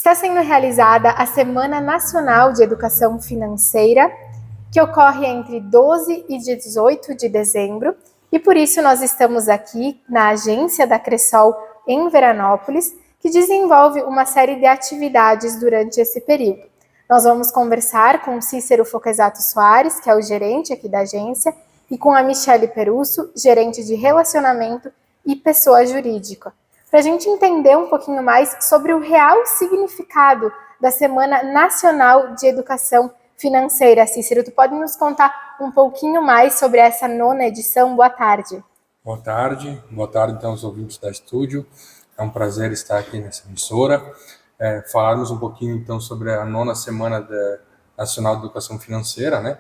Está sendo realizada a Semana Nacional de Educação Financeira, que ocorre entre 12 e 18 de dezembro, e por isso nós estamos aqui na agência da Cressol em Veranópolis, que desenvolve uma série de atividades durante esse período. Nós vamos conversar com Cícero Foquesato Soares, que é o gerente aqui da agência, e com a Michele Perusso, gerente de relacionamento e pessoa jurídica, para a gente entender um pouquinho mais sobre o real significado da Semana Nacional de Educação Financeira. Cícero, tu pode nos contar um pouquinho mais sobre essa 9ª edição? Boa tarde. Boa tarde então aos ouvintes da Estúdio. É um prazer estar aqui nessa emissora. Falarmos um pouquinho então sobre a 9ª Semana Nacional de Educação Financeira, né?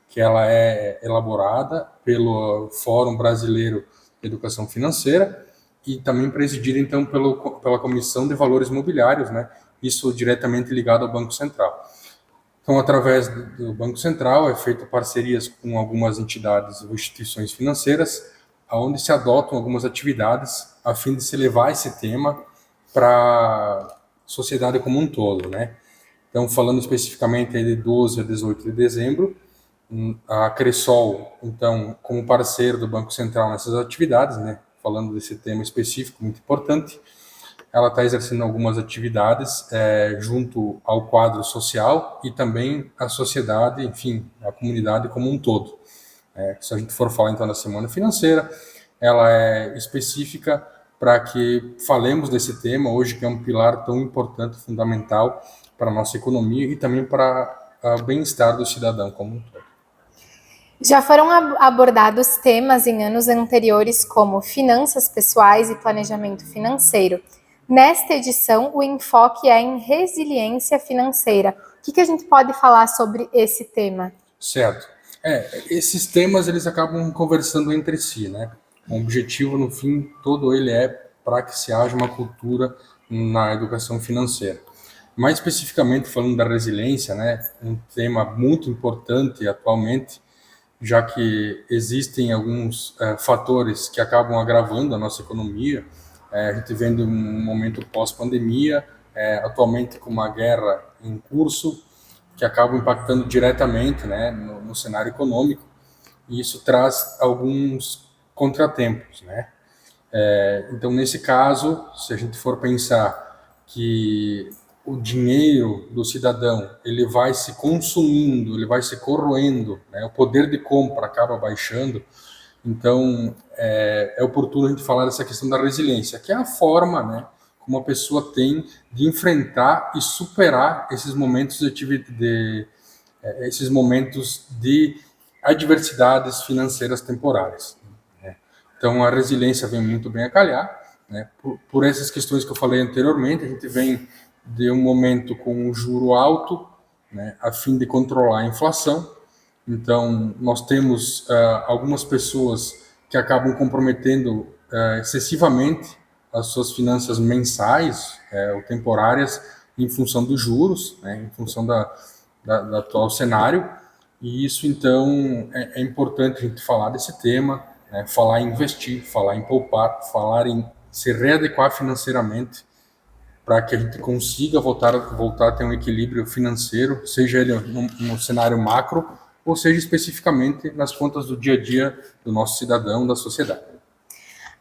Que ela é elaborada pelo Fórum Brasileiro de Educação Financeira e também presidida então pela Comissão de Valores Mobiliários, né? Isso diretamente ligado ao Banco Central. Então, através do Banco Central, é feita parcerias com algumas entidades ou instituições financeiras, onde se adotam algumas atividades a fim de se levar esse tema para a sociedade como um todo, né? Então, falando especificamente de 12 a 18 de dezembro, a Cressol, então, como parceiro do Banco Central nessas atividades, né? Falando desse tema específico, muito importante, ela está exercendo algumas atividades junto ao quadro social e também à sociedade, enfim, a comunidade como um todo. Se a gente for falar então da Semana Financeira, ela é específica para que falemos desse tema hoje, que é um pilar tão importante, fundamental para a nossa economia e também para o bem-estar do cidadão como um todo. Já foram abordados temas em anos anteriores como finanças pessoais e planejamento financeiro. Nesta edição, o enfoque é em resiliência financeira. O que a gente pode falar sobre esse tema? Certo. Esses temas eles acabam conversando entre si, né? O objetivo, no fim, todo ele é para que se haja uma cultura na educação financeira. Mais especificamente falando da resiliência, né? Um tema muito importante atualmente, já que existem alguns fatores que acabam agravando a nossa economia. A gente vendo um momento pós-pandemia, atualmente com uma guerra em curso, que acabam impactando diretamente, né, no cenário econômico, e isso traz alguns contratempos, né? Então, nesse caso, se a gente for pensar que o dinheiro do cidadão ele vai se consumindo, ele vai se corroendo, né? O poder de compra acaba baixando. Então, é oportuno a gente falar dessa questão da resiliência, que é a forma, né, como a pessoa tem de enfrentar e superar esses momentos esses momentos de adversidades financeiras temporárias. Né? Então, a resiliência vem muito bem a calhar, né? Por essas questões que eu falei anteriormente, a gente vem de um momento com um juro alto, né, a fim de controlar a inflação. Então, nós temos algumas pessoas que acabam comprometendo excessivamente as suas finanças mensais ou temporárias em função dos juros, né, em função do atual cenário. E isso, então, é importante a gente falar desse tema, né, falar em investir, falar em poupar, falar em se readequar financeiramente para que a gente consiga voltar a ter um equilíbrio financeiro, seja ele no cenário macro, ou seja especificamente nas contas do dia a dia do nosso cidadão, da sociedade.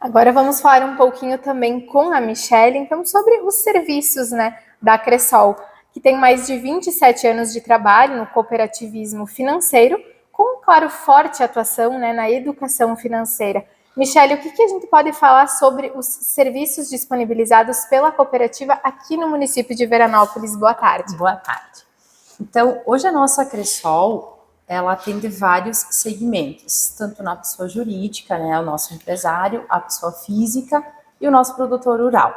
Agora vamos falar um pouquinho também com a Michele, então, sobre os serviços, né, da Cressol, que tem mais de 27 anos de trabalho no cooperativismo financeiro, com, claro, forte atuação, né, na educação financeira. Michele, o que a gente pode falar sobre os serviços disponibilizados pela cooperativa aqui no município de Veranópolis? Boa tarde. Boa tarde. Então, hoje a nossa Cressol, ela atende vários segmentos, tanto na pessoa jurídica, né, o nosso empresário, a pessoa física e o nosso produtor rural.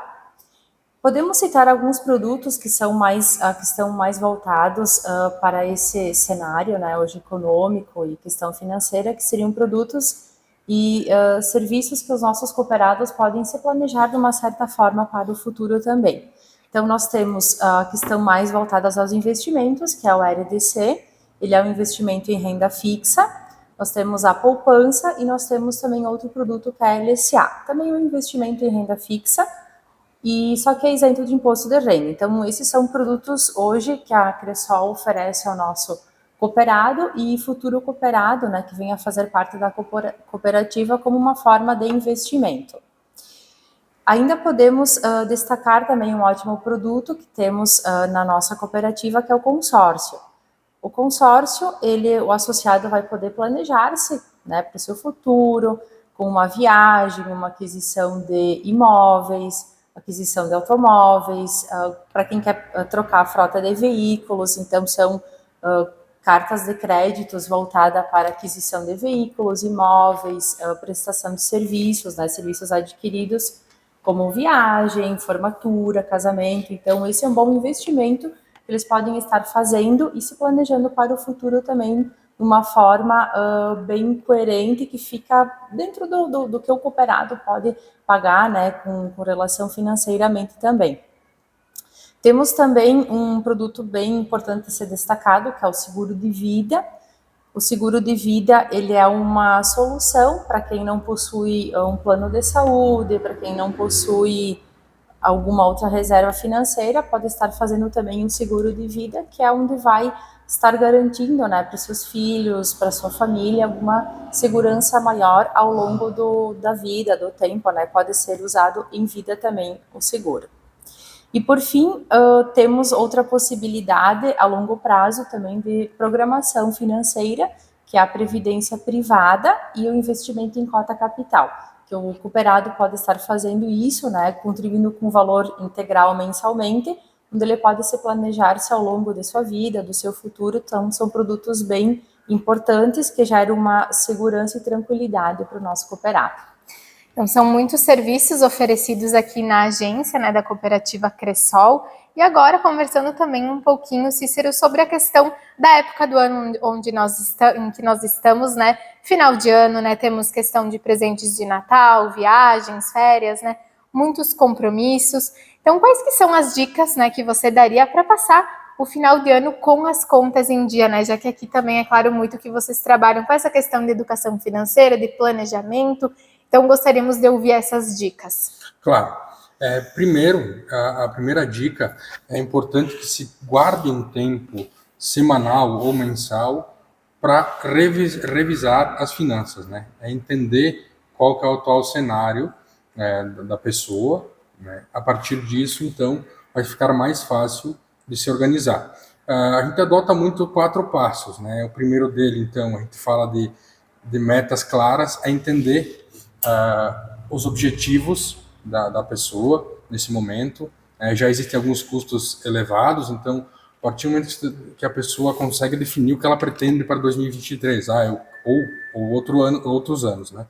Podemos citar alguns produtos que estão mais voltados para esse cenário, né, hoje econômico e questão financeira, que seriam produtos e serviços que os nossos cooperados podem se planejar de uma certa forma para o futuro também. Então, nós temos que estão mais voltadas aos investimentos, que é o RDC, ele é um investimento em renda fixa, nós temos a poupança e nós temos também outro produto que é a LCA, também um investimento em renda fixa, e só que é isento de imposto de renda. Então, esses são produtos hoje que a Cressol oferece ao nosso cooperado e futuro cooperado, né, que venha fazer parte da cooperativa como uma forma de investimento. Ainda podemos destacar também um ótimo produto que temos na nossa cooperativa, que é o consórcio. O consórcio, o associado vai poder planejar-se, né, para o seu futuro, com uma viagem, uma aquisição de imóveis, aquisição de automóveis, para quem quer trocar a frota de veículos, então são cartas de créditos voltadas para aquisição de veículos, imóveis, prestação de serviços, né, serviços adquiridos como viagem, formatura, casamento. Então, esse é um bom investimento que eles podem estar fazendo e se planejando para o futuro também de uma forma bem coerente, que fica dentro do que o cooperado pode pagar, né, com relação financeiramente também. Temos também um produto bem importante a ser destacado, que é o seguro de vida. O seguro de vida, ele é uma solução para quem não possui um plano de saúde, para quem não possui alguma outra reserva financeira, pode estar fazendo também um seguro de vida, que é onde vai estar garantindo, né, para os seus filhos, para a sua família, alguma segurança maior ao longo da vida, do tempo, né, pode ser usado em vida também o seguro. E por fim, temos outra possibilidade a longo prazo também de programação financeira, que é a previdência privada e o investimento em cota capital, que o cooperado pode estar fazendo isso, né, contribuindo com valor integral mensalmente, onde ele pode se planejar-se ao longo de sua vida, do seu futuro. Então, são produtos bem importantes que geram uma segurança e tranquilidade para o nosso cooperado. Então, são muitos serviços oferecidos aqui na agência, né, da cooperativa Cressol. E agora, conversando também um pouquinho, Cícero, sobre a questão da época do ano em que nós estamos, né, final de ano, né, temos questão de presentes de Natal, viagens, férias, né, muitos compromissos. Então, quais que são as dicas, né, que você daria para passar o final de ano com as contas em dia, né, já que aqui também é claro muito que vocês trabalham com essa questão de educação financeira, de planejamento. Então, gostaríamos de ouvir essas dicas. Claro. Primeiro, a primeira dica é importante que se guarde um tempo semanal ou mensal para revisar as finanças, né? É entender qual que é o atual cenário da pessoa, né? A partir disso, então, vai ficar mais fácil de se organizar. A gente adota muito 4 passos, né? O primeiro dele, então, a gente fala de metas claras, é entender os objetivos da pessoa nesse momento. Já existem alguns custos elevados, então, a partir do momento que a pessoa consegue definir o que ela pretende para 2023, ou outros anos, né?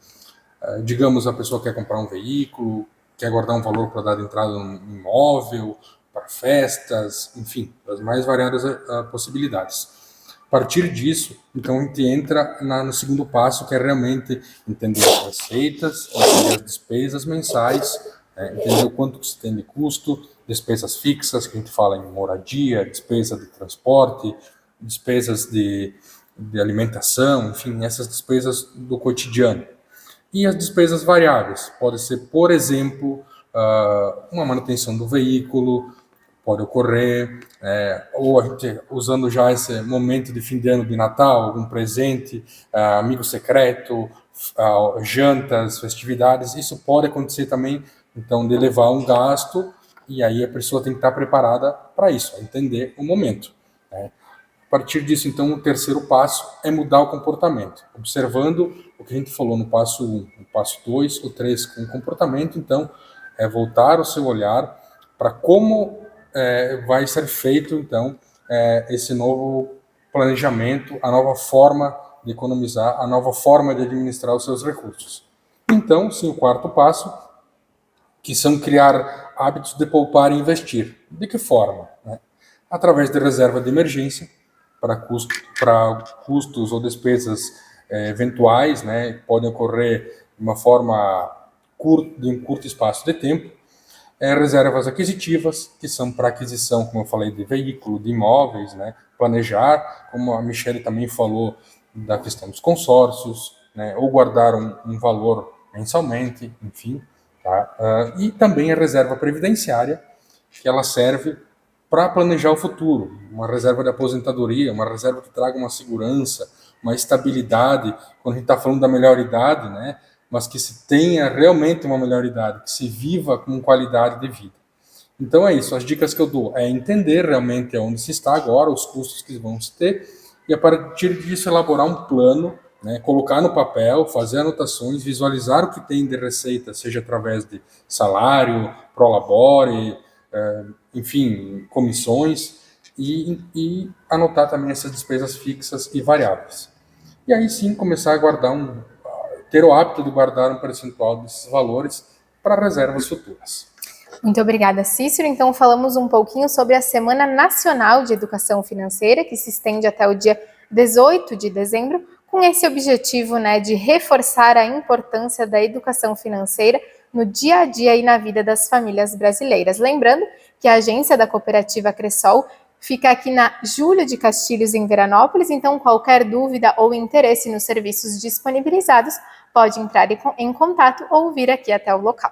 Digamos, a pessoa quer comprar um veículo, quer guardar um valor para dar de entrada num imóvel, para festas, enfim, as mais variadas possibilidades. A partir disso, então, a gente entra no segundo passo, que é realmente entender as receitas, entender as despesas mensais, entender o quanto se tem de custo, despesas fixas, que a gente fala em moradia, despesa de transporte, despesas de alimentação, enfim, essas despesas do cotidiano. E as despesas variáveis, pode ser, por exemplo, uma manutenção do veículo, pode ocorrer, ou a gente usando já esse momento de fim de ano, de Natal, algum presente, amigo secreto, jantas, festividades, isso pode acontecer também, então, de levar um gasto, e aí a pessoa tem que estar preparada para isso, entender o momento, né? A partir disso, então, o terceiro passo é mudar o comportamento, observando o que a gente falou no passo 1, no passo 2, o 3 com o comportamento, então, é voltar o seu olhar para como vai ser feito, então, esse novo planejamento, a nova forma de economizar, a nova forma de administrar os seus recursos. Então, sim, o quarto passo, que são criar hábitos de poupar e investir. De que forma? Né? Através de reserva de emergência, para custos ou despesas eventuais, né, que podem ocorrer de uma forma de um curto espaço de tempo. Reservas aquisitivas, que são para aquisição, como eu falei, de veículo, de imóveis, né? Planejar, como a Michele também falou, da questão dos consórcios, né? Ou guardar um valor mensalmente, enfim. tá? E também a reserva previdenciária, que ela serve para planejar o futuro, uma reserva de aposentadoria, uma reserva que traga uma segurança, uma estabilidade, quando a gente está falando da melhor idade, né? Mas que se tenha realmente uma melhor idade, que se viva com qualidade de vida. Então é isso, as dicas que eu dou é entender realmente onde se está agora, os custos que vão se ter, e a partir disso elaborar um plano, né, colocar no papel, fazer anotações, visualizar o que tem de receita, seja através de salário, prolabore, enfim, comissões, e anotar também essas despesas fixas e variáveis. E aí sim começar a guardar ter o hábito de guardar um percentual desses valores para reservas futuras. Muito obrigada, Cícero. Então, falamos um pouquinho sobre a Semana Nacional de Educação Financeira, que se estende até o dia 18 de dezembro, com esse objetivo, né, de reforçar a importância da educação financeira no dia a dia e na vida das famílias brasileiras. Lembrando que a agência da cooperativa Cressol fica aqui na Júlio de Castilhos, em Veranópolis, então qualquer dúvida ou interesse nos serviços disponibilizados, pode entrar em contato ou vir aqui até o local.